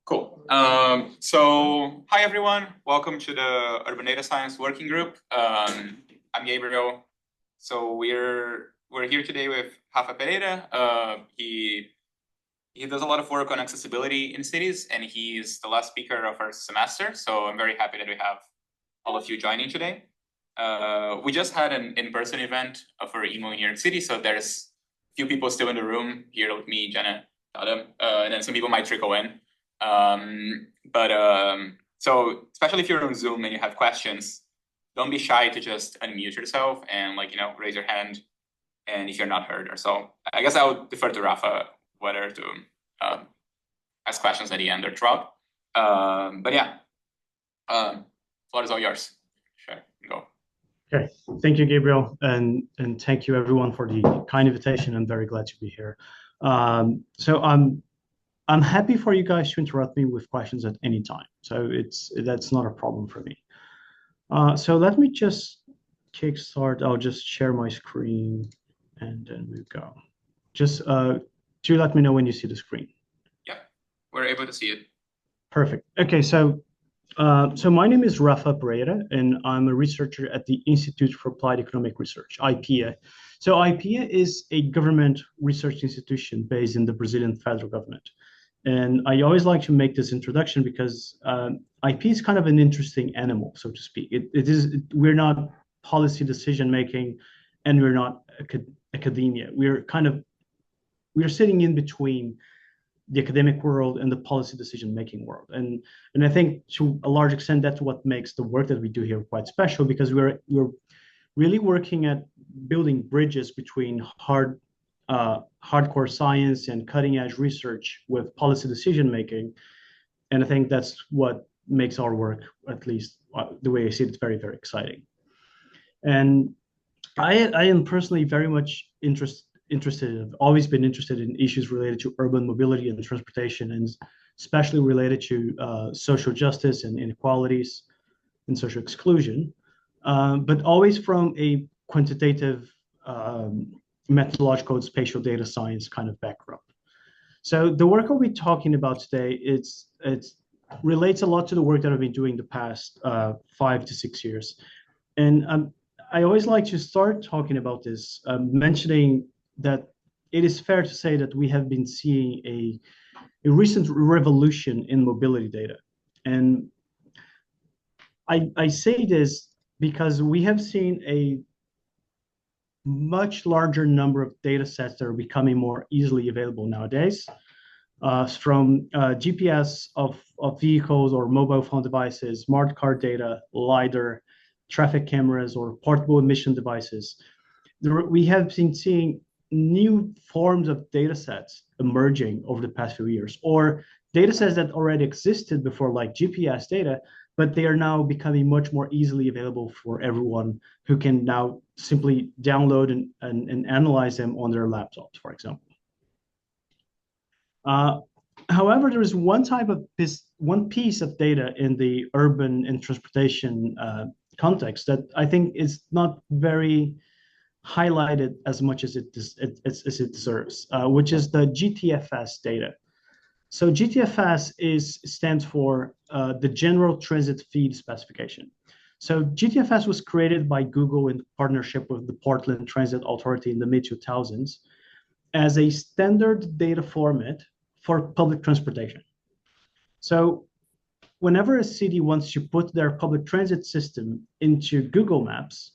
Cool. So hi everyone, welcome to the Urban Data Science Working Group. I'm Gabriel. So we're here today with Rafa Pereira. He does a lot of work on accessibility in cities, and he's the last speaker of our semester. So I'm very happy that we have all of you joining today. We just had an in-person event for Emo in New York City, so there's a few people still in the room here with me, Jenna, Adam, and then some people might trickle in. So especially if you're on Zoom and you have questions, don't be shy to just unmute yourself and raise your hand. And if you're not heard or so, I guess I would defer to Rafa whether to ask questions at the end or throughout. Floor is all yours. Sure, go. Okay, thank you, Gabriel, and thank you everyone for the kind invitation. I'm very glad to be here. So I'm happy for you guys to interrupt me with questions at any time. So that's not a problem for me. So let me just kickstart. I'll just share my screen, and then we go. Just do let me know when you see the screen. Yeah, we're able to see it. Perfect. Okay, so my name is Rafa Pereira, and I'm a researcher at the Institute for Applied Economic Research, IPEA. So IPEA is a government research institution based in the Brazilian federal government. And I always like to make this introduction because IP is kind of an interesting animal, so to speak. We're not policy decision making, and we're not academia. We're sitting in between the academic world and the policy decision making world. And I think to a large extent that's what makes the work that we do here quite special, because we're really working at building bridges between hardcore science and cutting edge research with policy decision making. And I think that's what makes our work, at least the way I see it, very, very exciting. And I am personally very much interested, I've always been interested in issues related to urban mobility and transportation, and especially related to social justice and inequalities and social exclusion, but always from a quantitative methodological and spatial data science kind of background. So the work I'll be talking about today, it relates a lot to the work that I've been doing the past 5 to 6 years. And I always like to start talking about this, mentioning that it is fair to say that we have been seeing a recent revolution in mobility data. And I say this because we have seen a much larger number of data sets that are becoming more easily available nowadays, from GPS of vehicles or mobile phone devices, smart car data, LiDAR, traffic cameras, or portable emission devices. We have been seeing new forms of data sets emerging over the past few years, or data sets that already existed before, like GPS data, but they are now becoming much more easily available for everyone who can now simply download and analyze them on their laptops, for example. However, there is one piece of data in the urban and transportation context that I think is not very highlighted as much as it deserves, which is the GTFS data. So GTFS stands for the General Transit Feed Specification. So GTFS was created by Google in partnership with the Portland Transit Authority in the mid-2000s as a standard data format for public transportation. So whenever a city wants to put their public transit system into Google Maps,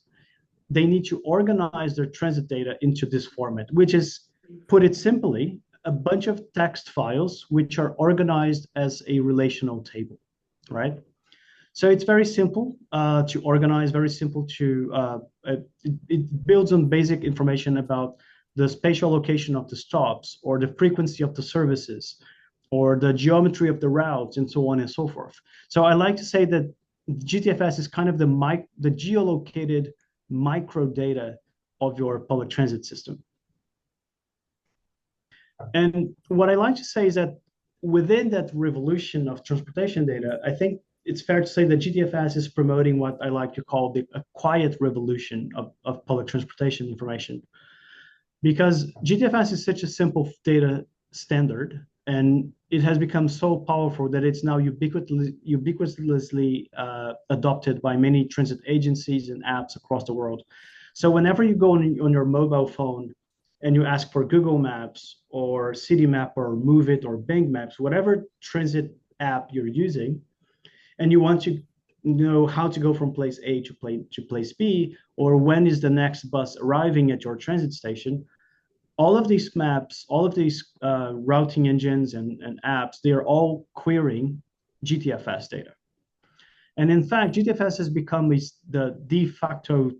they need to organize their transit data into this format, which is, put it simply, a bunch of text files which are organized as a relational table, right? So it's very simple to organize, very simple to, it builds on basic information about the spatial location of the stops, or the frequency of the services, or the geometry of the routes, and so on and so forth. So I like to say that GTFS is kind of the geolocated micro data of your public transit system. And what I like to say is that within that revolution of transportation data, I think it's fair to say that GTFS is promoting what I like to call a quiet revolution of public transportation information. Because GTFS is such a simple data standard and it has become so powerful that it's now ubiquitously adopted by many transit agencies and apps across the world. So whenever you go on your mobile phone and you ask for Google Maps or City Map or Move It or Bing Maps, whatever transit app you're using, and you want to know how to go from place A to place B, or when is the next bus arriving at your transit station, all of these maps, all of these routing engines and apps, they are all querying GTFS data. And in fact, GTFS has become the de facto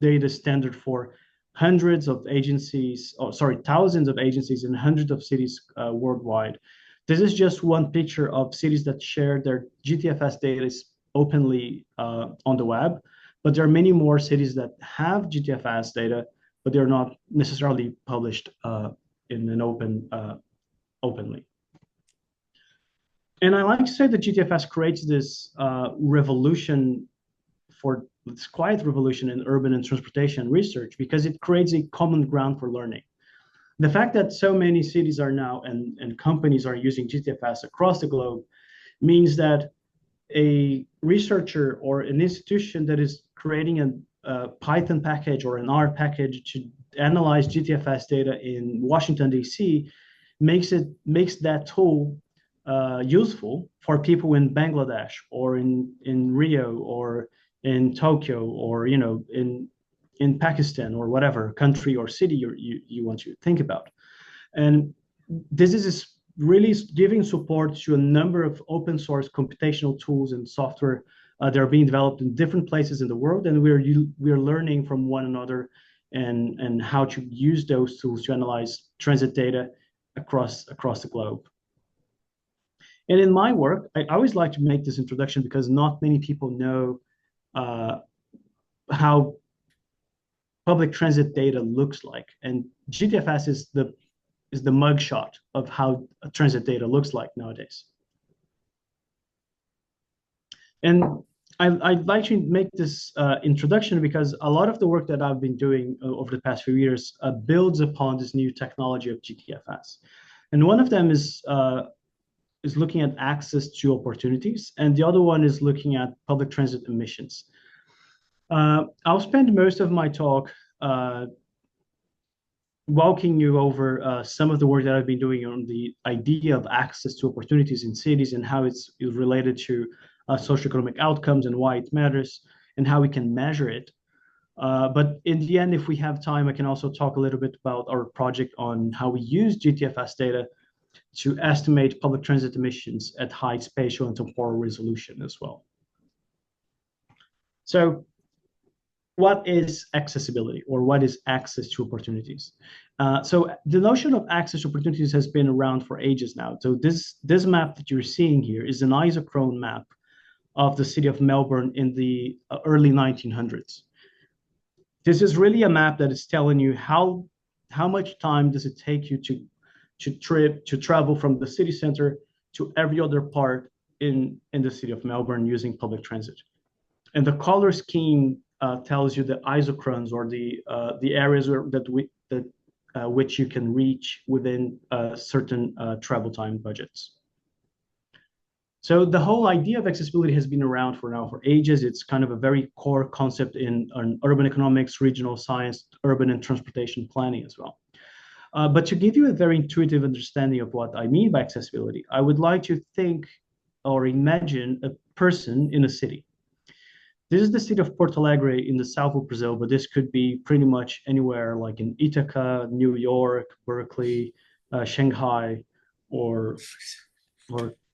data standard for hundreds of agencies, thousands of agencies in hundreds of cities worldwide. This is just one picture of cities that share their GTFS data openly on the web, but there are many more cities that have GTFS data, but they're not necessarily published in an openly. And I like to say that GTFS creates this revolution for this quiet revolution in urban and transportation research because it creates a common ground for learning. The fact that so many cities are now and companies are using GTFS across the globe means that a researcher or an institution that is creating a Python package or an R package to analyze GTFS data in Washington, D.C. makes that tool useful for people in Bangladesh or in Rio or in Tokyo or in Pakistan or whatever country or city you want to think about. And this is really giving support to a number of open source computational tools and software that are being developed in different places in the world, and we're learning from one another and how to use those tools to analyze transit data across the globe. And in my work, I always like to make this introduction because not many people know how public transit data looks like, and GTFS is the mugshot of how transit data looks like nowadays. And I'd like to make this introduction because a lot of the work that I've been doing over the past few years builds upon this new technology of GTFS. And one of them is looking at access to opportunities, and the other one is looking at public transit emissions. I'll spend most of my talk walking you over some of the work that I've been doing on the idea of access to opportunities in cities and how it's related to socioeconomic outcomes and why it matters and how we can measure it. But in the end, if we have time, I can also talk a little bit about our project on how we use GTFS data to estimate public transit emissions at high spatial and temporal resolution as well. So what is accessibility, or what is access to opportunities? So the notion of access to opportunities has been around for ages now. So this map that you're seeing here is an isochrone map of the city of Melbourne in the early 1900s. This is really a map that is telling you how much time does it take you to travel from the city center to every other part in the city of Melbourne using public transit. And the color scheme tells you the isochrones, or the areas which you can reach within certain travel time budgets. So the whole idea of accessibility has been around for ages. It's kind of a very core concept in urban economics, regional science, urban and transportation planning as well. But to give you a very intuitive understanding of what I mean by accessibility, I would like to think or imagine a person in a city. This is the city of Porto Alegre in the south of Brazil, but this could be pretty much anywhere, like in Ithaca, New York, Berkeley, Shanghai, or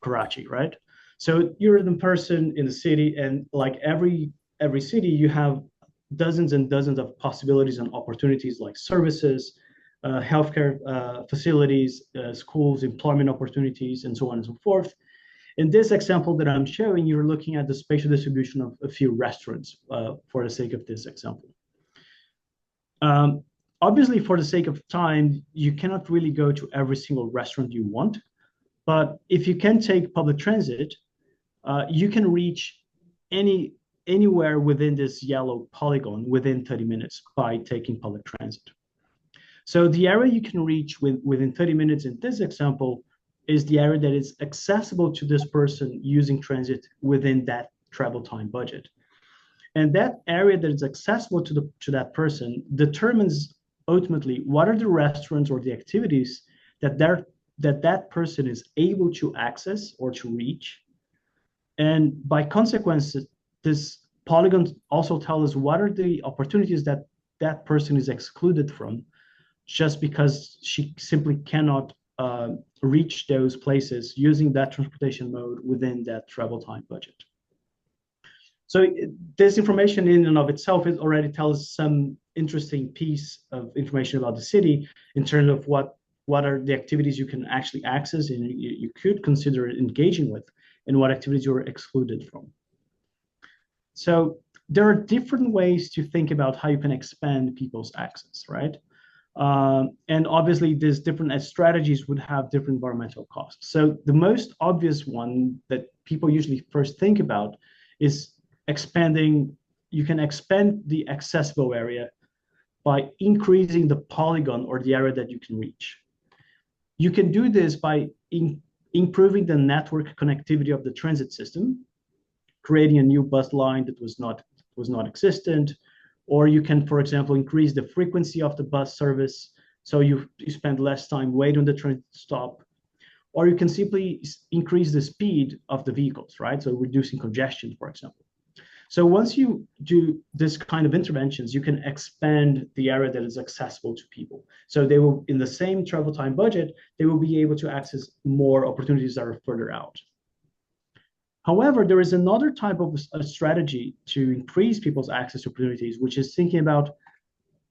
Karachi, right? So you're the person in the city, and like every city, you have dozens and dozens of possibilities and opportunities, like services, healthcare facilities, schools, employment opportunities, and so on and so forth. In this example that I'm showing, you're looking at the spatial distribution of a few restaurants for the sake of this example. Obviously, for the sake of time, you cannot really go to every single restaurant you want. But if you can take public transit, you can reach anywhere within this yellow polygon within 30 minutes by taking public transit. So the area you can reach within 30 minutes in this example is the area that is accessible to this person using transit within that travel time budget. And that area that is accessible to that person determines ultimately what are the restaurants or the activities that person is able to access or to reach. And by consequence, this polygon also tells us what are the opportunities that person is excluded from, just because she simply cannot reach those places using that transportation mode within that travel time budget. So this information in and of itself, it already tells some interesting piece of information about the city in terms of what are the activities you can actually access and you could consider engaging with, and what activities you're excluded from. So there are different ways to think about how you can expand people's access, right? And obviously, these different strategies would have different environmental costs. So the most obvious one that people usually first think about is expanding. You can expand the accessible area by increasing the polygon or the area that you can reach. You can do this by improving the network connectivity of the transit system, creating a new bus line that was not existent, or you can, for example, increase the frequency of the bus service so you spend less time waiting on the train stop, or you can simply increase the speed of the vehicles, right? So reducing congestion, for example. So once you do this kind of interventions, you can expand the area that is accessible to people. So they will, in the same travel time budget, they will be able to access more opportunities that are further out. However, there is another type of a strategy to increase people's access to opportunities, which is thinking about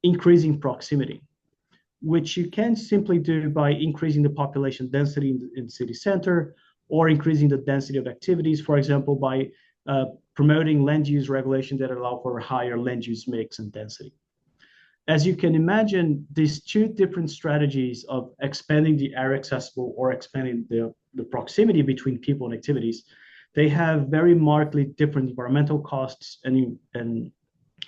increasing proximity, which you can simply do by increasing the population density in the city center, or increasing the density of activities, for example, by promoting land use regulation that allow for a higher land use mix and density. As you can imagine, these two different strategies of expanding the area accessible or expanding the proximity between people and activities, they have very markedly different environmental costs and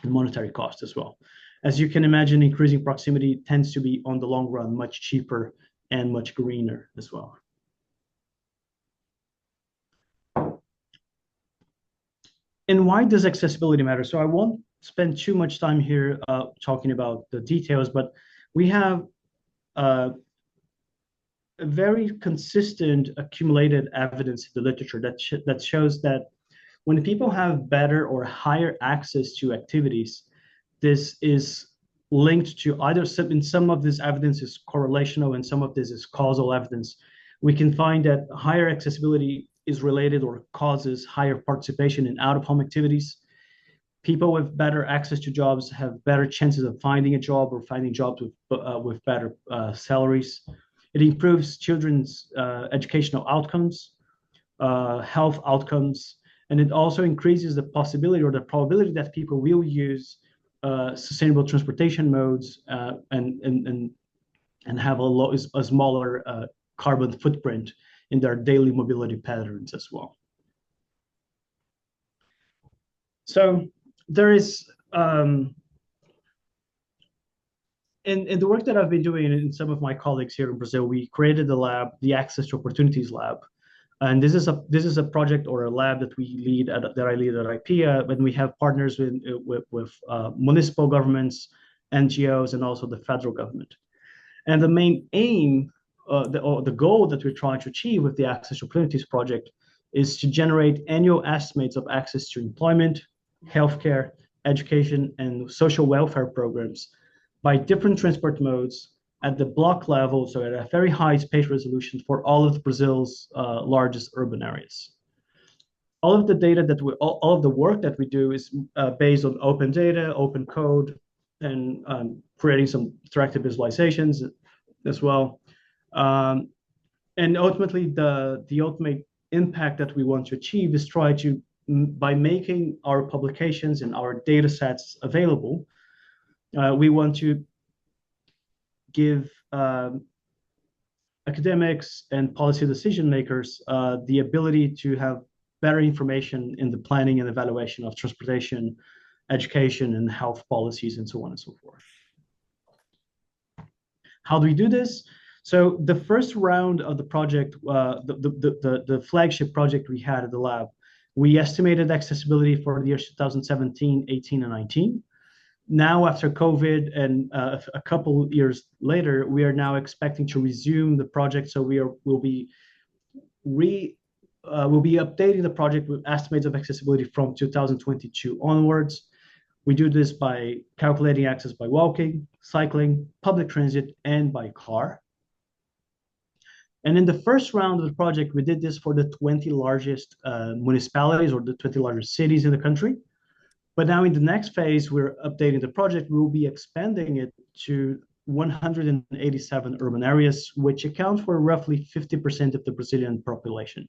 monetary costs as well. As you can imagine, increasing proximity tends to be, on the long run, much cheaper and much greener as well. And why does accessibility matter? So I won't spend too much time here talking about the details, but we have a very consistent accumulated evidence in the literature that shows that when people have better or higher access to activities, this is linked to either in some of this evidence is correlational and some of this is causal evidence. We can find that higher accessibility is related or causes higher participation in out-of-home activities. People with better access to jobs have better chances of finding a job or finding jobs with better salaries. It improves children's educational outcomes, health outcomes, and it also increases the possibility or the probability that people will use sustainable transportation modes and have a smaller carbon footprint in their daily mobility patterns as well. So there is, in the work that I've been doing and some of my colleagues here in Brazil, we created the lab, the Access to Opportunities Lab. And this is a project or a lab that I lead at IPEA, and we have partners with municipal governments, NGOs, and also the federal government. And the main aim, the goal that we're trying to achieve with the Access to Opportunities project is to generate annual estimates of access to employment, healthcare, education, and social welfare programs by different transport modes at the block level, so at a very high spatial resolution for all of Brazil's largest urban areas. All of the data all of the work that we do is based on open data, open code, and creating some interactive visualizations as well. And ultimately, the ultimate impact that we want to achieve is try to, by making our publications and our data sets available, we want to give academics and policy decision makers the ability to have better information in the planning and evaluation of transportation, education, and health policies, and so on and so forth. How do we do this? So the first round of the project, the flagship project we had at the lab, we estimated accessibility for the years 2017, 18, and 19. Now, after COVID and a couple years later, we are now expecting to resume the project. So we'll be updating the project with estimates of accessibility from 2022 onwards. We do this by calculating access by walking, cycling, public transit, and by car. And in the first round of the project, we did this for the 20 largest municipalities or the 20 largest cities in the country. But now in the next phase, we're updating the project. We'll be expanding it to 187 urban areas, which account for roughly 50% of the Brazilian population.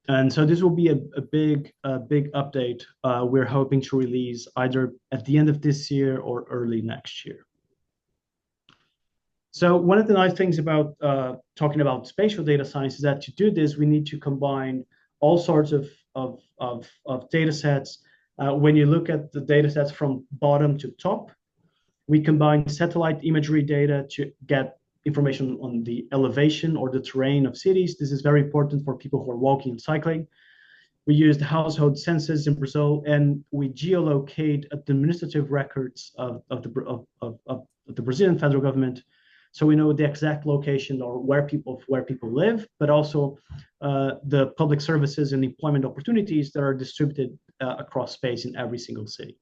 And so this will be a big update. We're hoping to release either at the end of this year or early next year. So one of the nice things about talking about spatial data science is that to do this, we need to combine all sorts of data sets. When you look at the data sets from bottom to top, we combine satellite imagery data to get information on the elevation or the terrain of cities. This is very important for people who are walking and cycling. We use the household census in Brazil, and we geolocate administrative records of the Brazilian federal government, so we know the exact location or where people live, but also the public services and employment opportunities that are distributed across space in every single city.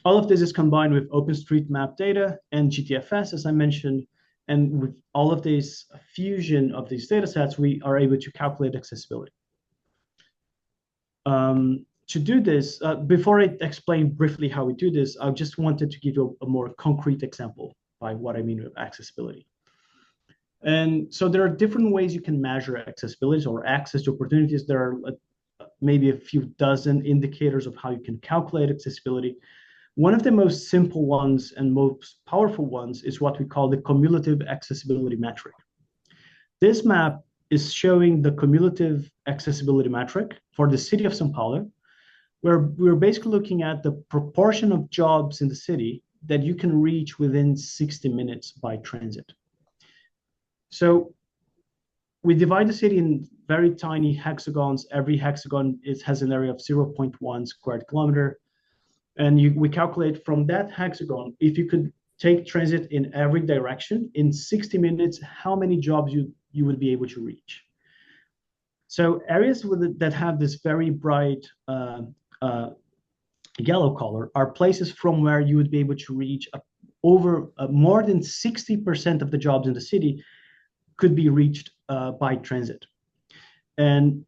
All of this is combined with OpenStreetMap data and GTFS, as I mentioned, and with all of this fusion of these data sets, we are able to calculate accessibility. To do this, before I explain briefly how we do this, I just wanted to give you a more concrete example by what I mean with accessibility. And so there are different ways you can measure accessibility or access to opportunities. There are maybe a few dozen indicators of how you can calculate accessibility. One of the most simple ones and most powerful ones is what we call the cumulative accessibility metric. This map is showing the cumulative accessibility metric for the city of São Paulo, where we're basically looking at the proportion of jobs in the city that you can reach within 60 minutes by transit. So we divide the city in very tiny hexagons. Every hexagon has an area of 0.1 square kilometer. And we calculate from that hexagon, if you could take transit in every direction in 60 minutes, how many jobs you would be able to reach. So areas that have this very bright yellow color are places from where you would be able to reach over more than 60% of the jobs in the city could be reached by transit. And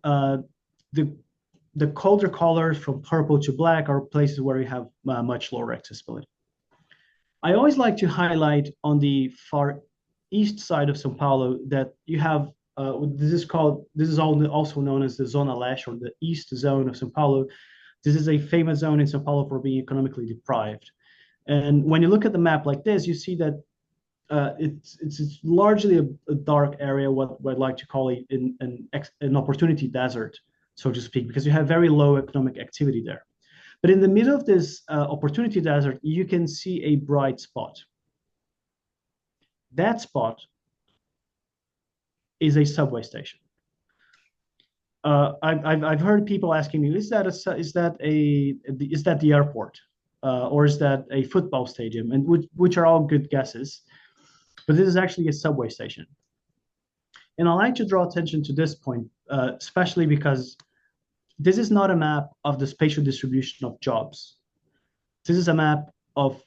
the colder colors from purple to black are places where you have much lower accessibility. I always like to highlight on the far east side of São Paulo that you have, this is also known as the Zona Leste, or the east zone of São Paulo. This is a famous zone in São Paulo for being economically deprived. And when you look at the map like this, you see that it's largely a dark area, what I'd like to call an opportunity desert, so to speak, because you have very low economic activity there. But in the middle of this opportunity desert, you can see a bright spot. That spot is a subway station. I've heard people asking me, is that the airport, or is that a football stadium? And which are all good guesses, but this is actually a subway station. And I like to draw attention to this point, especially because this is not a map of the spatial distribution of jobs. This is a map of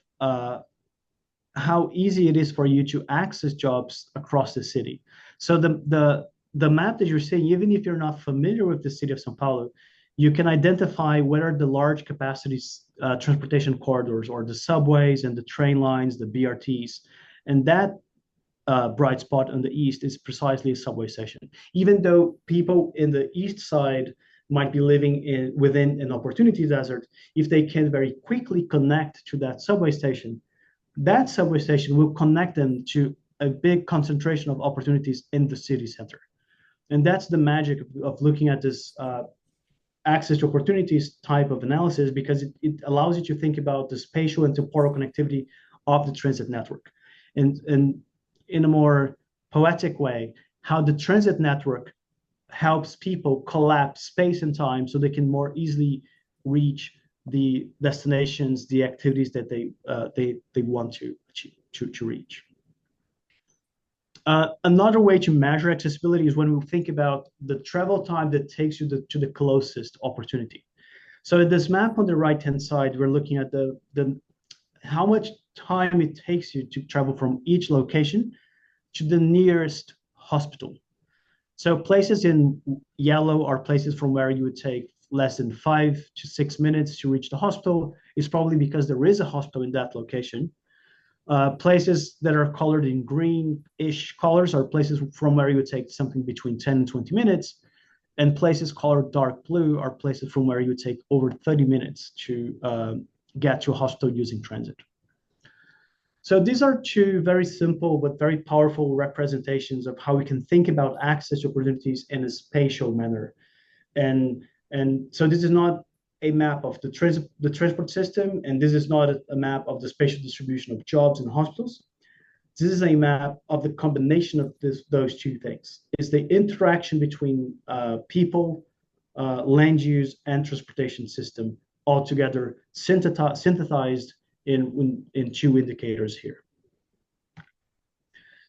how easy it is for you to access jobs across the city. So the map that you're seeing, even if you're not familiar with the city of São Paulo, you can identify where are the large capacities transportation corridors, or the subways and the train lines, the BRTs. And that bright spot on the east is precisely a subway station. Even though people in the east side might be living within an opportunity desert, if they can very quickly connect to that subway station will connect them to a big concentration of opportunities in the city center. And that's the magic of looking at this access to opportunities type of analysis, because it allows you to think about the spatial and temporal connectivity of the transit network. And in a more poetic way, how the transit network helps people collapse space and time so they can more easily reach the destinations, the activities that they want to reach. Another way to measure accessibility is when we think about the travel time that takes you to the closest opportunity. So in this map on the right-hand side, we're looking at the how much time it takes you to travel from each location to the nearest hospital. So places in yellow are places from where you would take less than 5 to 6 minutes to reach the hospital. It's probably because there is a hospital in that location. Places that are colored in green-ish colors are places from where you would take something between 10 and 20 minutes. And places colored dark blue are places from where you would take over 30 minutes to get to a hospital using transit. So these are two very simple but very powerful representations of how we can think about access opportunities in a spatial manner. And so this is not a map of the transport system, and this is not a map of the spatial distribution of jobs in hospitals. This is a map of the combination of those two things. It's the interaction between people, land use, and transportation system all together synthesized in two indicators here.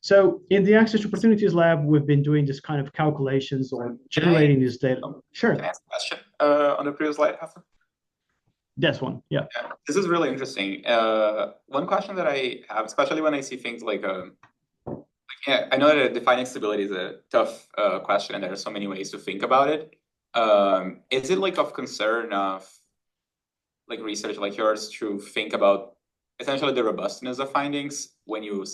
So in the Access to Opportunities Lab, we've been doing this kind of calculations or generating this data. Sure. Can I ask a question on the previous slide, Hassan? That's one, yeah. This is really interesting. One question that I have, especially when I see things like I know that defining stability is a tough question, and there are so many ways to think about it. Is it like of concern of like research like yours to think about essentially the robustness of findings when you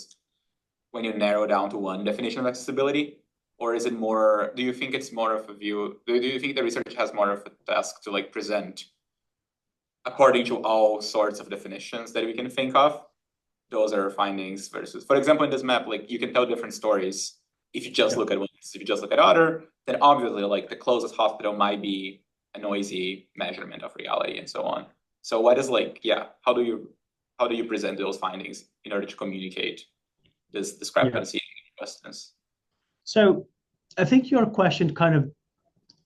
narrow down to one definition of accessibility? Or is it more, do you think it's more of a view, do you think the research has more of a task to like present according to all sorts of definitions that we can think of? Those are findings versus, for example, in this map, like you can tell different stories if you just look at one. If you just look at other, then obviously like the closest hospital might be a noisy measurement of reality and so on. So what is like, how do you present those findings in order to communicate this discrepancy and robustness? So I think your question kind of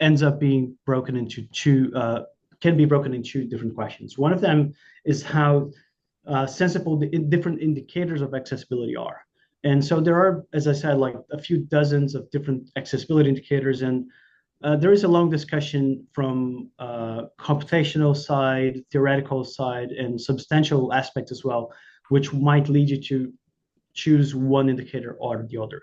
ends up being broken into two, can be broken into different questions. One of them is how sensible the different indicators of accessibility are. And so there are, as I said, like a few dozens of different accessibility indicators. And there is a long discussion from computational side, theoretical side, and substantial aspect as well, which might lead you to choose one indicator or the other.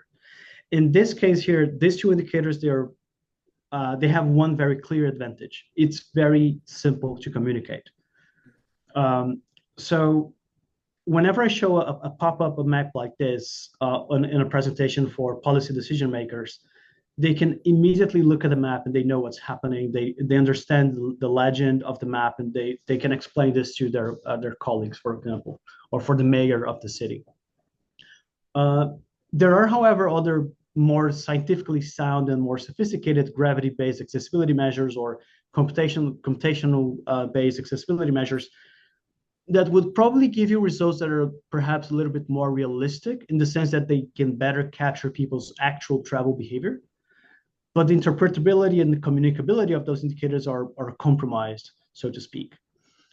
In this case here, these two indicators, they have one very clear advantage. It's very simple to communicate. So whenever I show a pop-up a map like this in a presentation for policy decision makers, they can immediately look at the map and they know what's happening. They understand the legend of the map, and they can explain this to their colleagues, for example, or for the mayor of the city. There are, however, other more scientifically sound and more sophisticated gravity-based accessibility measures or computational-based accessibility measures that would probably give you results that are perhaps a little bit more realistic in the sense that they can better capture people's actual travel behavior. But the interpretability and the communicability of those indicators are compromised, so to speak.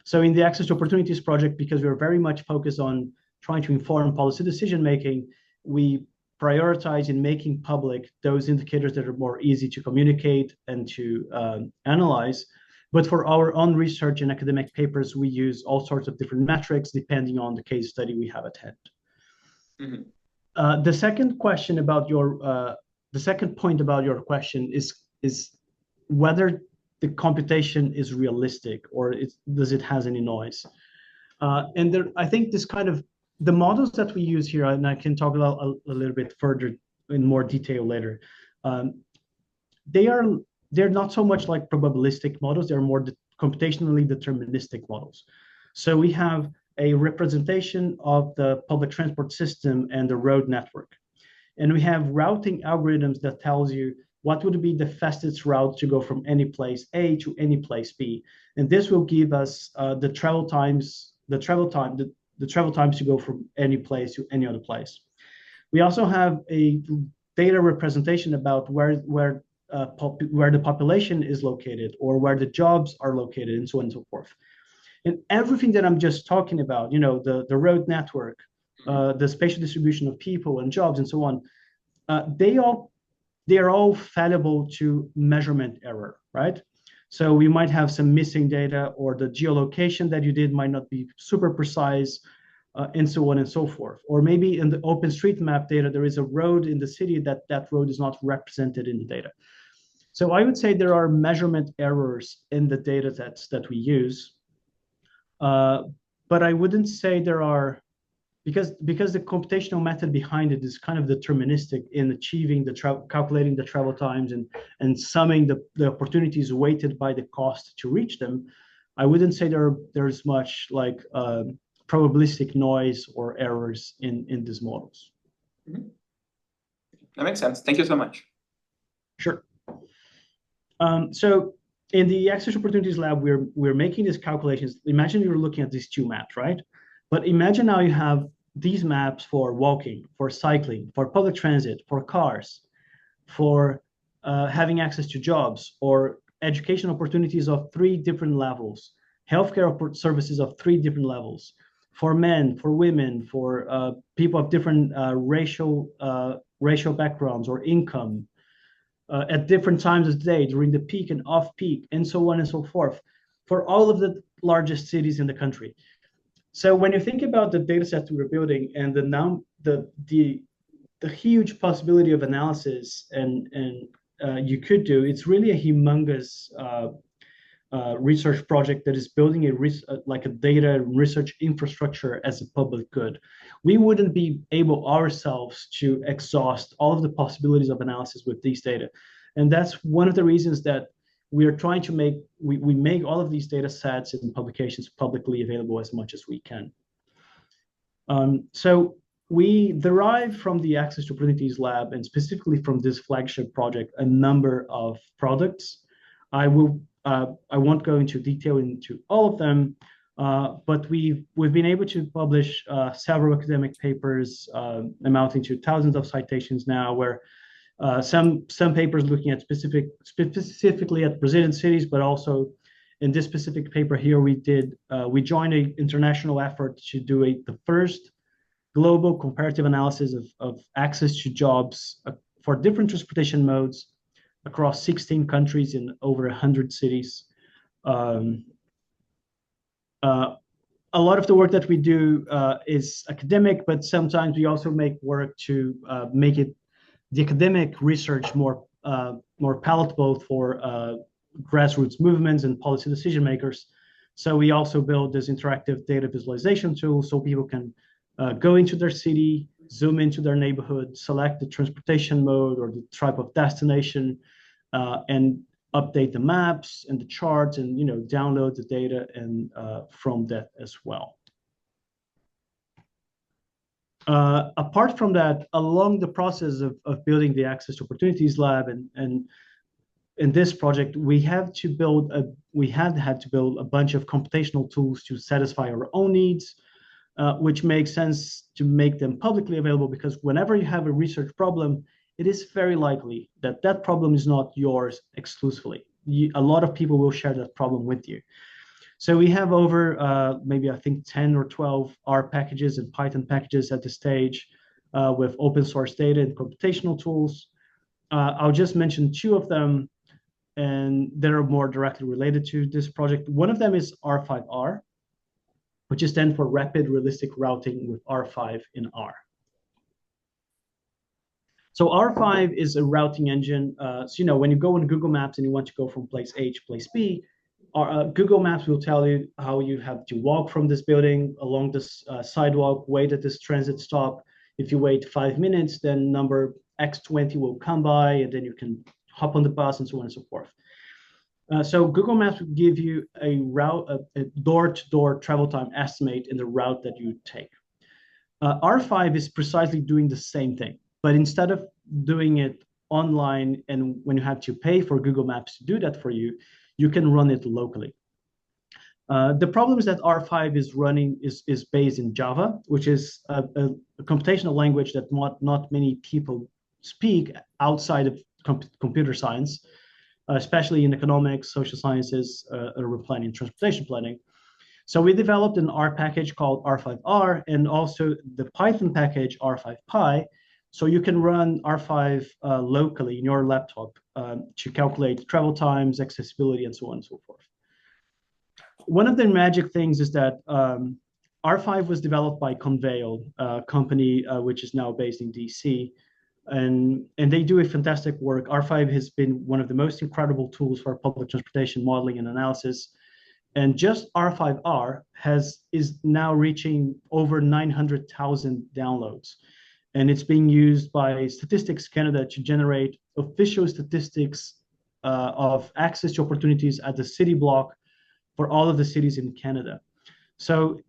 So in the Access to Opportunities project, because we're very much focused on trying to inform policy decision-making, we prioritize in making public those indicators that are more easy to communicate and to analyze. But for our own research and academic papers, we use all sorts of different metrics depending on the case study we have at hand. Mm-hmm. The second question about the second point about your question is whether the computation is realistic or does it has any noise. And there, I think this kind of the models that we use here, and I can talk about a little bit further in more detail later. They're not so much like probabilistic models, they're more computationally deterministic models. So we have a representation of the public transport system and the road network. And we have routing algorithms that tells you what would be the fastest route to go from any place A to any place B. And this will give us the travel times to go from any place to any other place. We also have a data representation about where the population is located or where the jobs are located, and so on and so forth. And everything that I'm just talking about, the road network, the spatial distribution of people and jobs and so on, they are all fallible to measurement error, right? So we might have some missing data, or the geolocation that you did might not be super precise, and so on and so forth. Or maybe in the OpenStreetMap data, there is a road in the city that road is not represented in the data. So I would say there are measurement errors in the data sets that we use. But I wouldn't say there are, because the computational method behind it is kind of deterministic in achieving calculating the travel times and summing the opportunities weighted by the cost to reach them. I wouldn't say there's much like probabilistic noise or errors in these models. Mm-hmm. That makes sense. Thank you so much. Sure. So in the Access Opportunities Lab, we're making these calculations. Imagine you're looking at these two maps, right? But imagine now you have these maps for walking, for cycling, for public transit, for cars, for having access to jobs or education opportunities of 3 different levels, healthcare services of 3 different levels, for men, for women, for people of different racial backgrounds or income, at different times of the day, during the peak and off peak, and so on and so forth, for all of the largest cities in the country. So when you think about the data sets we're building and the huge possibility of analysis and you could do, it's really a humongous research project that is building like a data research infrastructure as a public good. We wouldn't be able ourselves to exhaust all of the possibilities of analysis with these data. And that's one of the reasons that we are trying to we make all of these data sets and publications publicly available as much as we can. So we derive from the Access to Opportunities Lab, and specifically from this flagship project, a number of products. I won't go into detail into all of them, but we've been able to publish several academic papers amounting to thousands of citations now, where some papers looking at specifically at Brazilian cities, but also in this specific paper here, we joined an international effort to do the first global comparative analysis of access to jobs for different transportation modes across 16 countries in over 100 cities. A lot of the work that we do is academic, but sometimes we also make work to make the academic research more palatable for grassroots movements and policy decision makers. So we also build this interactive data visualization tool so people can go into their city, zoom into their neighborhood, select the transportation mode or the type of destination, and update the maps and the charts, and download the data and from that as well. Apart from that, along the process of building the Access to Opportunities Lab and in this project, we had to build a bunch of computational tools to satisfy our own needs, which makes sense to make them publicly available, because whenever you have a research problem, it is very likely that that problem is not yours exclusively. A lot of people will share that problem with you. So we have over maybe I think 10 or 12 R packages and Python packages at this stage with open source data and computational tools. I'll just mention 2 of them, and they're more directly related to this project. One of them is R5R, which stands for Rapid Realistic Routing with R5 in R. So R5 is a routing engine. So when you go on Google Maps and you want to go from place A to place B, Google Maps will tell you how you have to walk from this building along this sidewalk, wait at this transit stop. If you wait 5 minutes, then number X20 will come by, and then you can hop on the bus and so on and so forth. So Google Maps will give you a door-to-door travel time estimate in the route that you take. R5 is precisely doing the same thing, but instead of doing it online and when you have to pay for Google Maps to do that for you, you can run it locally. The problem is that R5 is running is based in Java, which is a computational language that not many people speak outside of computer science, especially in economics, social sciences, urban planning, transportation planning. So we developed an R package called R5R and also the Python package R5Pi. So you can run R5 locally in your laptop to calculate travel times, accessibility, and so on and so forth. One of the magic things is that R5 was developed by Conveil, a company which is now based in DC, and they do a fantastic work. R5 has been one of the most incredible tools for public transportation modeling and analysis. And just R5R is now reaching over 900,000 downloads. And it's being used by Statistics Canada to generate official statistics of access to opportunities at the city block for all of the cities in Canada. So,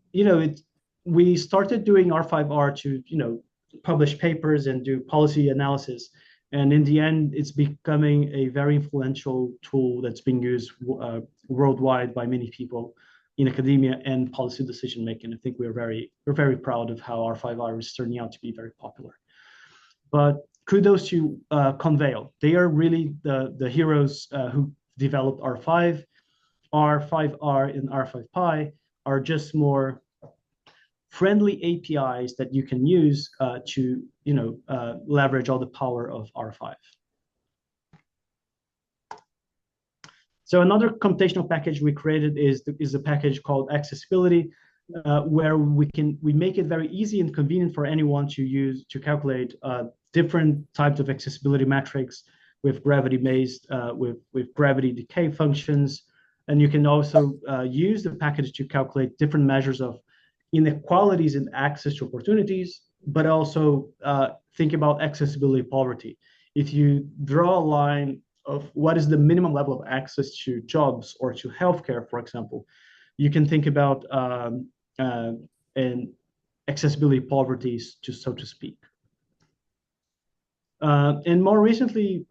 we started doing R5R to, publish papers and do policy analysis. And in the end, it's becoming a very influential tool that's being used worldwide by many people in academia and policy decision making. I think we're very proud of how R5R is turning out to be very popular. But kudos to Conveil. They are really the heroes who developed R5. R5R and R5Pi are just more friendly APIs that you can use to leverage all the power of R5. So another computational package we created is a package called accessibility, where we make it very easy and convenient for anyone to calculate different types of accessibility metrics with gravity-based, with gravity decay functions. And you can also use the package to calculate different measures of inequalities in access to opportunities, but also think about accessibility poverty. If you draw a line of what is the minimum level of access to jobs or to healthcare, for example, you can think about an accessibility poverty, so to speak. And more recently,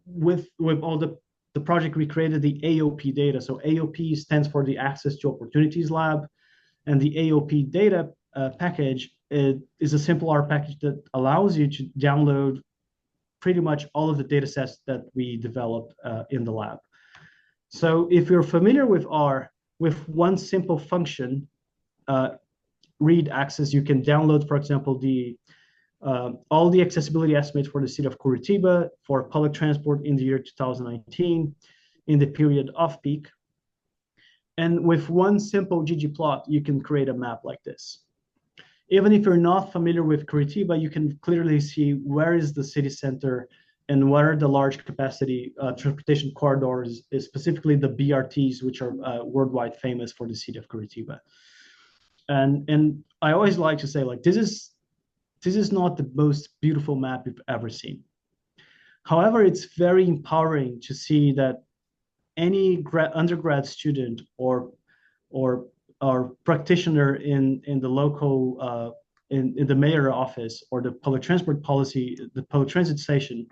with all the project, we created the AOP data. So AOP stands for the Access to Opportunities Lab. And the AOP data package is a simple R package that allows you to download pretty much all of the data sets that we develop in the lab. So if you're familiar with R, with one simple function, read access, you can download, for example, all the accessibility estimates for the city of Curitiba for public transport in the year 2019 in the period off-peak. And with one simple ggplot, you can create a map like this. Even if you're not familiar with Curitiba, you can clearly see where is the city center and what are the large capacity transportation corridors, specifically the BRTs, which are worldwide famous for the city of Curitiba. And I always like to say, like, this is not the most beautiful map you've ever seen. However, it's very empowering to see that any undergrad student or practitioner in the local in the mayor office or the public transport policy, the public transit station,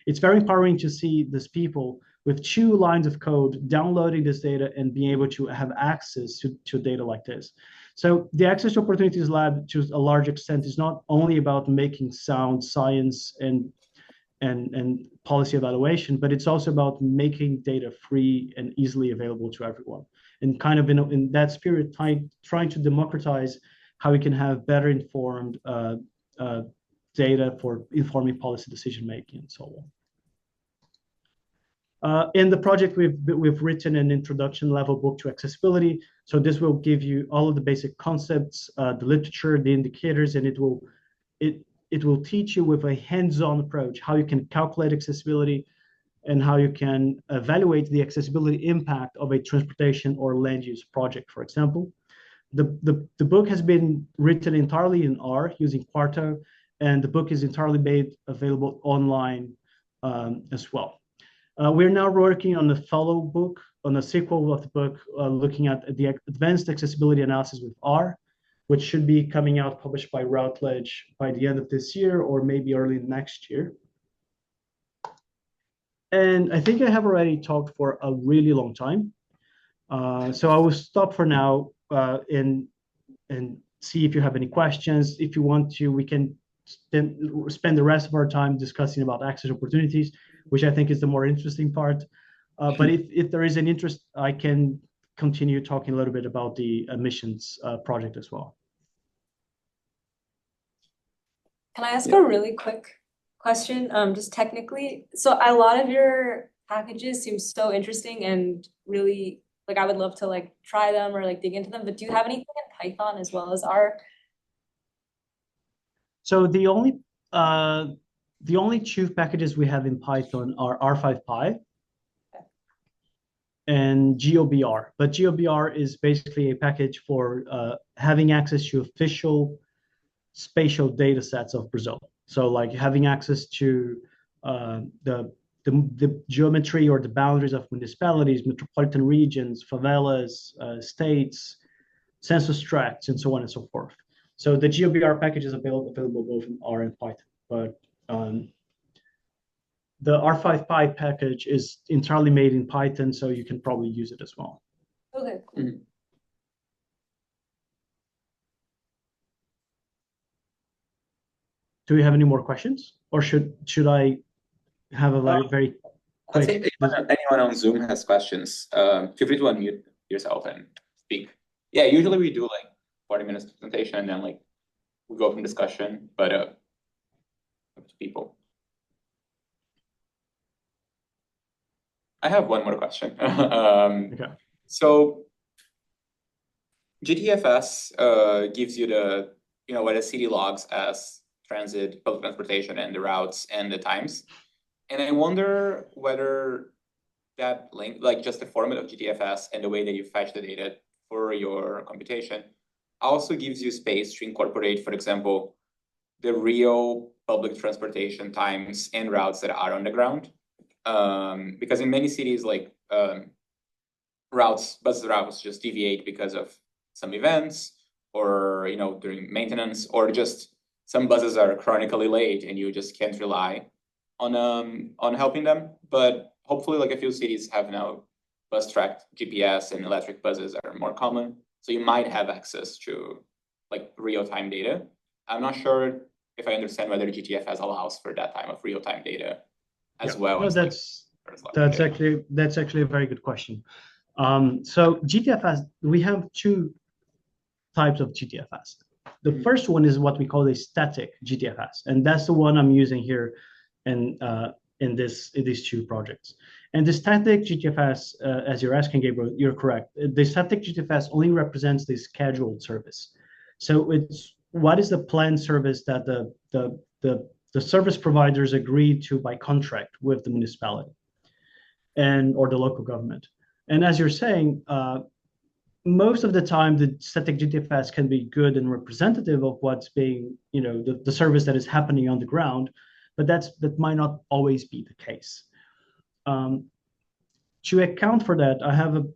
it's very empowering to see these people with 2 lines of code downloading this data and being able to have access to data like this. So the Access to Opportunities Lab, to a large extent, is not only about making sound science and policy evaluation, but it's also about making data free and easily available to everyone. And kind of in that spirit, trying to democratize how we can have better informed data for informing policy decision making and so on. In the project, we've written an introduction level book to accessibility. So this will give you all of the basic concepts, the literature, the indicators, and it will teach you with a hands-on approach how you can calculate accessibility and how you can evaluate the accessibility impact of a transportation or land use project, for example. The book has been written entirely in R using Quarto, and the book is entirely made available online as well. We're now working on a follow book, on a sequel of the book, looking at the advanced accessibility analysis with R, which should be coming out published by Routledge by the end of this year or maybe early next year. And I think I have already talked for a really long time. So I will stop for now and see if you have any questions. If you want to, we can spend the rest of our time discussing about access opportunities, which I think is the more interesting part. But if there is an interest, I can continue talking a little bit about the admissions project as well. Can I ask a really quick question? Just technically, so a lot of your packages seem so interesting and really like I would love to like try them or like dig into them. But do you have anything in Python as well as R? So the only two packages we have in Python are R5Py and GeoBR. But GeoBR is basically a package for having access to official spatial data sets of Brazil. So like having access to the geometry or the boundaries of municipalities, metropolitan regions, favelas, states, census tracts, and so on and so forth. So the GeoBR package is available both in R and Python, but the R5Py package is entirely made in Python, so you can probably use it as well. Okay, cool. Do we have any more questions, or should I have a very I quick? think anyone on Zoom has questions. Feel free to unmute yourself and speak. Yeah, usually we do like 40 minutes presentation and then like we go from discussion, but up to people. I have one more question. Okay. So GTFS gives you the what a city logs as transit, public transportation, and the routes and the times. And I wonder whether that link, like just the format of GTFS and the way that you fetch the data for your computation, also gives you space to incorporate, for example, the real public transportation times and routes that are on the ground. Because in many cities, like bus routes just deviate because of some events or during maintenance, or just some buses are chronically late and you just can't rely on helping them. But hopefully like a few cities have now bus tracked GPS and electric buses are more common. So you might have access to like real-time data. I'm not sure if I understand whether GTFS allows for that type of real-time data as well. No, that's actually a very good question. So GTFS, we have two types of GTFS. The first one is what we call a static GTFS, and that's the one I'm using here in these two projects. And the static GTFS, as you're asking, Gabriel, you're correct. The static GTFS only represents the scheduled service. So it's what is the planned service that the service providers agreed to by contract with the municipality or the local government. And as you're saying, most of the time, the static GTFS can be good and representative of what's being, the service that is happening on the ground, but that might not always be the case. To account for that, I have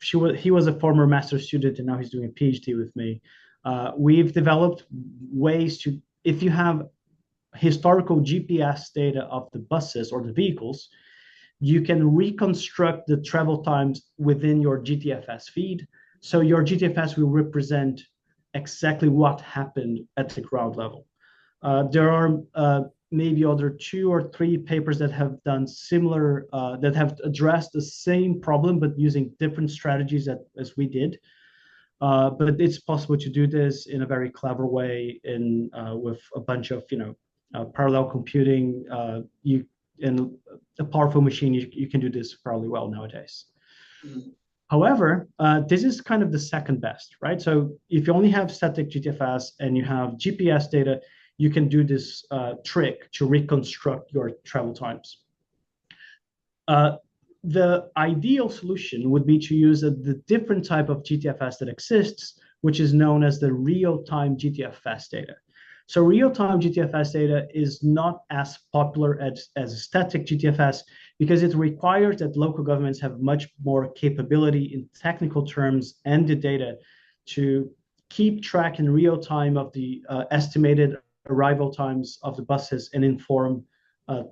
he was a former master's student and now he's doing a PhD with me. We've developed ways to, if you have historical GPS data of the buses or the vehicles, you can reconstruct the travel times within your GTFS feed. So your GTFS will represent exactly what happened at the ground level. There are maybe other 2 or 3 papers that have done similar, that have addressed the same problem, but using different strategies as we did. But it's possible to do this in a very clever way with a bunch of, parallel computing. In a powerful machine, you can do this fairly well nowadays. Mm-hmm. However, this is kind of the second best, right? So if you only have static GTFS and you have GPS data, you can do this trick to reconstruct your travel times. The ideal solution would be to use the different type of GTFS that exists, which is known as the real-time GTFS data. So real-time GTFS data is not as popular as static GTFS because it requires that local governments have much more capability in technical terms and the data to keep track in real time of the estimated arrival times of the buses and inform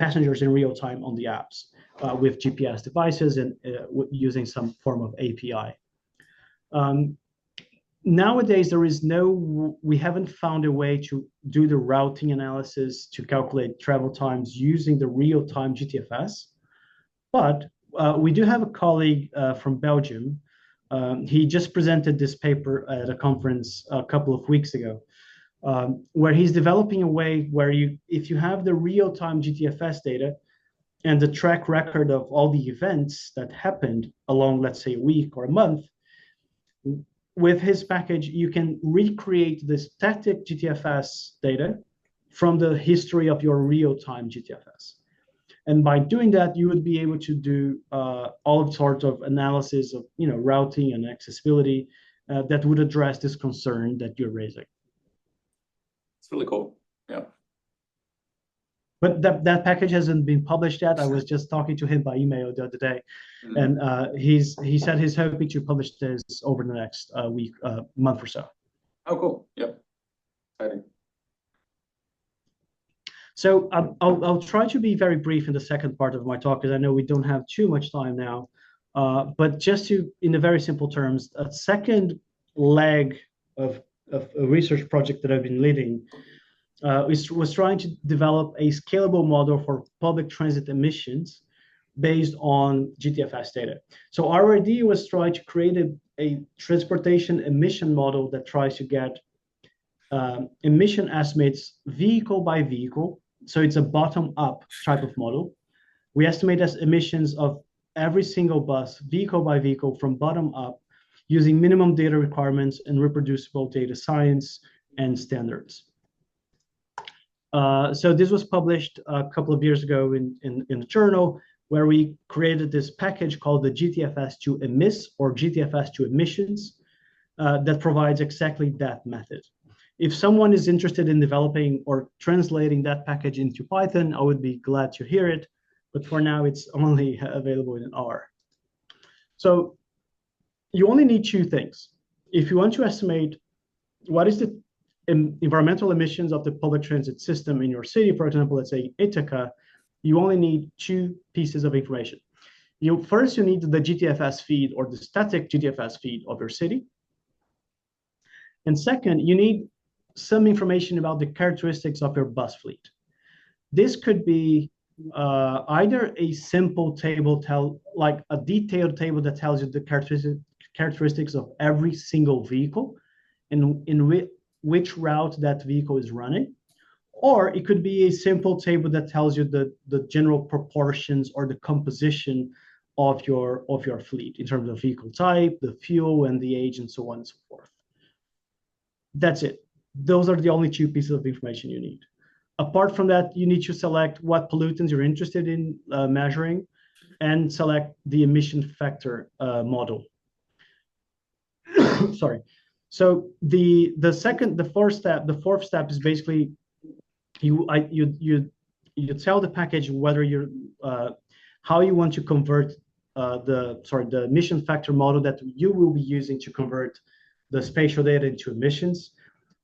passengers in real time on the apps. with GPS devices and using some form of API. Nowadays, we haven't found a way to do the routing analysis to calculate travel times using the real-time GTFS, but we do have a colleague from Belgium. He just presented this paper at a conference a couple of weeks ago, where he's developing a way where if you have the real-time GTFS data and the track record of all the events that happened along, let's say, a week or a month, with his package, you can recreate the static GTFS data from the history of your real-time GTFS. And by doing that, you would be able to do all sorts of analysis of routing and accessibility that would address this concern that you're raising. It's really cool. Yeah. But that package hasn't been published yet. I was just talking to him by email the other day, and he said he's hoping to publish this over the next month or so. Oh, cool. Yep. Exciting. So I'll try to be very brief in the second part of my talk, because I know we don't have too much time now. But just in the very simple terms, a second leg of a research project that I've been leading was trying to develop a scalable model for public transit emissions based on GTFS data. So our idea was trying to create a transportation emission model that tries to get emission estimates vehicle by vehicle. So it's a bottom-up type of model. We estimate as emissions of every single bus, vehicle by vehicle, from bottom up, using minimum data requirements and reproducible data science and standards. So this was published a couple of years ago in the journal, where we created this package called the GTFS to emiss, or GTFS to emissions, that provides exactly that method. If someone is interested in developing or translating that package into Python, I would be glad to hear it. But for now, it's only available in R. So you only need two things. If you want to estimate what is the environmental emissions of the public transit system in your city, for example, let's say Ithaca, you only need two pieces of information. First, you need the GTFS feed, or the static GTFS feed of your city. And second, you need some information about the characteristics of your bus fleet. This could be either a simple table, like a detailed table that tells you the characteristics of every single vehicle and in which route that vehicle is running, or it could be a simple table that tells you the general proportions or the composition of your fleet in terms of vehicle type, the fuel, and the age, and so on and so forth. That's it. Those are the only two pieces of information you need. Apart from that, you need to select what pollutants you're interested in measuring, and select the emission factor model. Sorry. So the fourth step is basically you tell the package whether how you want to convert the emission factor model that you will be using to convert the spatial data into emissions.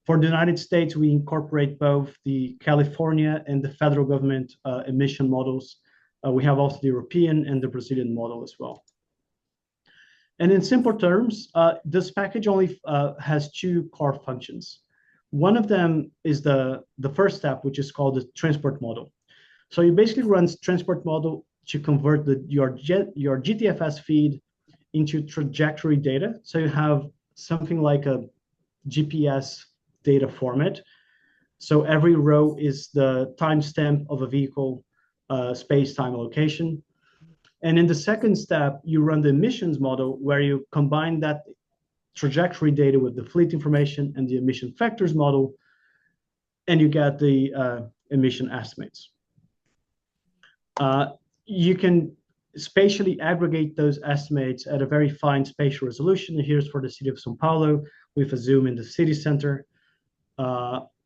For the United States, we incorporate both the California and the federal government emission models. We have also the European and the Brazilian model as well. And in simple terms, this package only has two core functions. One of them is the first step, which is called the transport model. So you basically run transport model to convert your GTFS feed into trajectory data. So you have something like a GPS data format. So every row is the timestamp of a vehicle, space, time, location. And in the second step, you run the emissions model, where you combine that trajectory data with the fleet information and the emission factors model, and you get the emission estimates. You can spatially aggregate those estimates at a very fine spatial resolution. And here's for the city of São Paulo with a zoom in the city center.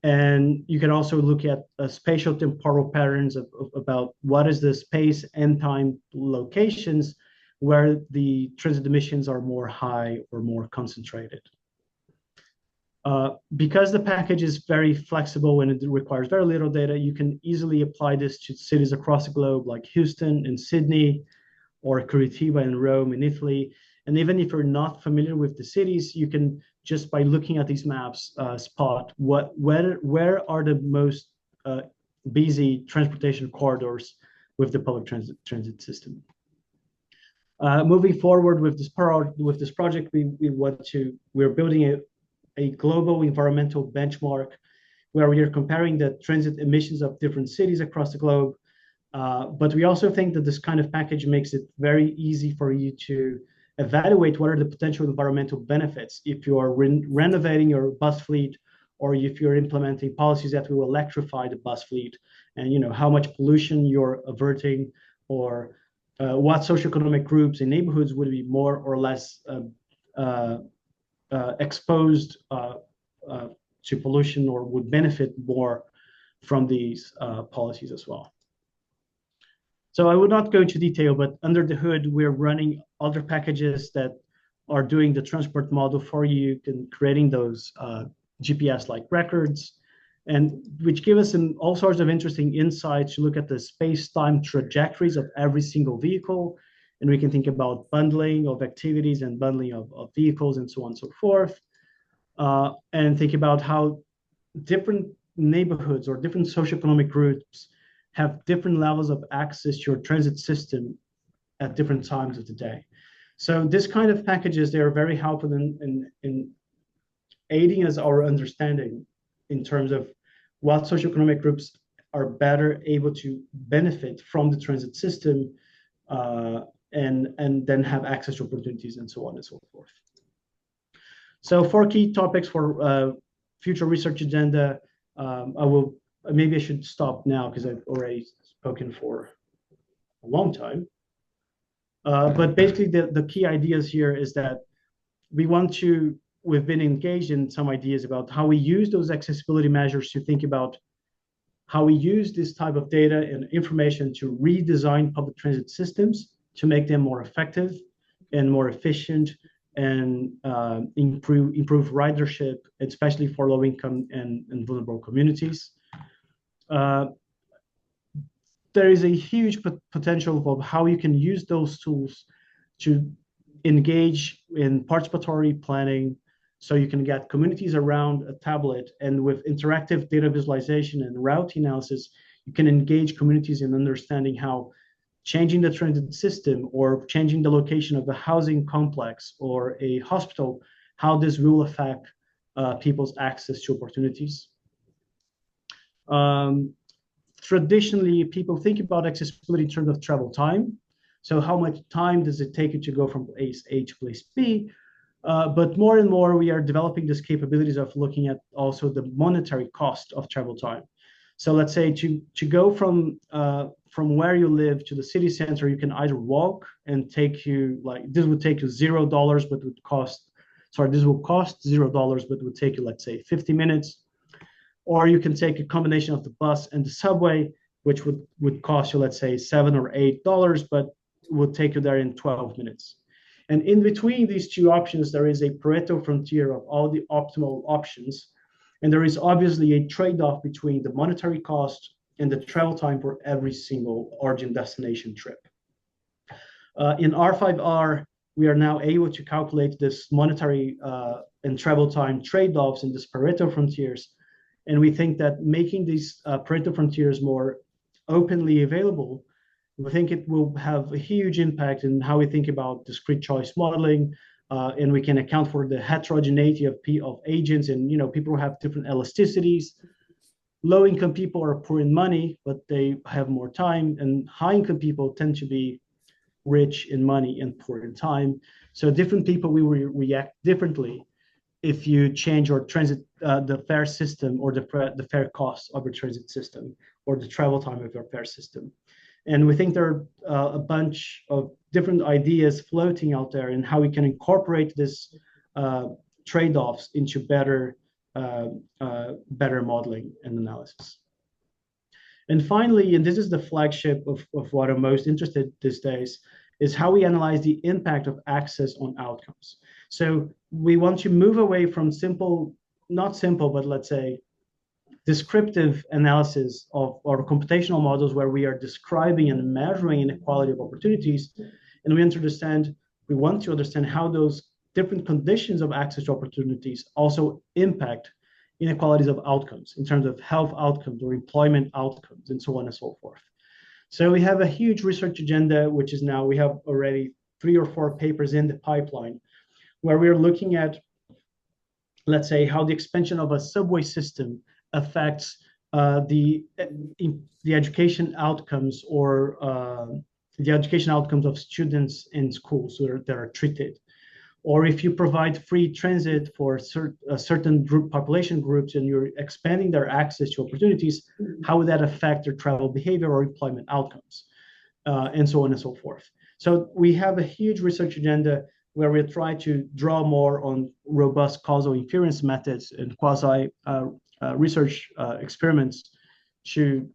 And you can also look at spatial temporal patterns about what is the space and time locations where the transit emissions are more high or more concentrated. Because the package is very flexible and it requires very little data, you can easily apply this to cities across the globe, like Houston and Sydney, or Curitiba in Rome in Italy. And even if you're not familiar with the cities, you can just by looking at these maps spot where are the most busy transportation corridors with the public transit system. Moving forward with this project, we're building a global environmental benchmark where we are comparing the transit emissions of different cities across the globe. But we also think that this kind of package makes it very easy for you to evaluate what are the potential environmental benefits if you are renovating your bus fleet, or if you're implementing policies that will electrify the bus fleet, and how much pollution you're averting, or what socioeconomic groups and neighborhoods would be more or less exposed to pollution or would benefit more from these policies as well. So I will not go into detail, but under the hood, we're running other packages that are doing the transport model for you and creating those GPS-like records, and which give us all sorts of interesting insights to look at the space-time trajectories of every single vehicle. And we can think about bundling of activities and bundling of vehicles and so on and so forth. And think about how different neighborhoods or different socioeconomic groups have different levels of access to your transit system at different times of the day. So this kind of packages, they are very helpful in aiding us our understanding in terms of what socioeconomic groups are better able to benefit from the transit system, and then have access to opportunities and so on and so forth. So 4 key topics for future research agenda. Maybe I should stop now because I've already spoken for a long time. But basically the key ideas here is that we've been engaged in some ideas about how we use those accessibility measures to think about how we use this type of data and information to redesign public transit systems to make them more effective and more efficient, and improve ridership, especially for low-income and vulnerable communities. There is a huge potential of how you can use those tools to engage in participatory planning, so you can get communities around a tablet, and with interactive data visualization and route analysis, you can engage communities in understanding how changing the transit system or changing the location of a housing complex or a hospital, how this will affect people's access to opportunities. Traditionally, people think about accessibility in terms of travel time. So how much time does it take you to go from place A to place B? But more and more, we are developing these capabilities of looking at also the monetary cost of travel time. So let's say to go from where you live to the city center, you can either walk and this would take you $0, but would cost, this will cost $0, but would take you, let's say, 50 minutes. Or you can take a combination of the bus and the subway, which would cost you, let's say, $7 or $8, but would take you there in 12 minutes. And in between these two options, there is a Pareto frontier of all the optimal options. And there is obviously a trade-off between the monetary cost and the travel time for every single origin destination trip. In R5R, we are now able to calculate this monetary and travel time trade-offs in these Pareto frontiers. And we think that making these Pareto frontiers more openly available, we think it will have a huge impact in how we think about discrete choice modeling, and we can account for the heterogeneity of agents, and people have different elasticities. Low-income people are poor in money, but they have more time, and high-income people tend to be rich in money and poor in time. So different people will react differently if you change your transit, the fare system, or the fare cost of your transit system, or the travel time of your fare system. And we think there are a bunch of different ideas floating out there in how we can incorporate this trade-offs into better modeling and analysis. And finally, and this is the flagship of what I'm most interested in these days, is how we analyze the impact of access on outcomes. So we want to move away from simple not simple, but let's say descriptive analysis of or computational models where we are describing and measuring inequality of opportunities, and we want to understand how those different conditions of access to opportunities also impact inequalities of outcomes in terms of health outcomes or employment outcomes and so on and so forth. So we have a huge research agenda, which is now we have already 3 or 4 papers in the pipeline where we're looking at, let's say, how the expansion of a subway system affects the education outcomes or the education outcomes of students in schools that are treated. Or if you provide free transit for certain population groups and you're expanding their access to opportunities, how would that affect their travel behavior or employment outcomes, and so on and so forth. So we have a huge research agenda where we try to draw more on robust causal inference methods and quasi research experiments to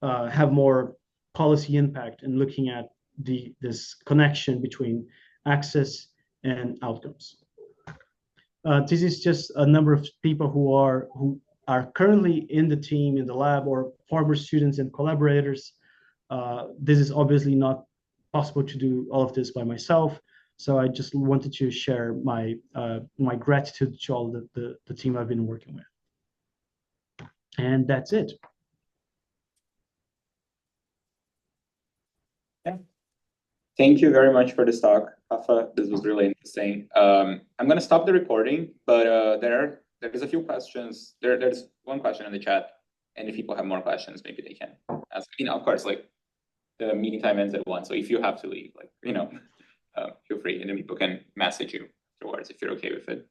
have more policy impact in looking at this connection between access and outcomes. This is just a number of people who are currently in the team, in the lab, or former students and collaborators. This is obviously not possible to do all of this by myself, so I just wanted to share my gratitude to all the team I've been working with. And that's it. Yeah. Thank you very much for this talk, Rafa. This was really interesting. I'm going to stop the recording, but there's a few questions. There's one question in the chat, and if people have more questions, maybe they can ask. Of course, like the meeting time ends at 1, so if you have to leave, like feel free, and then people can message you afterwards if you're okay with it.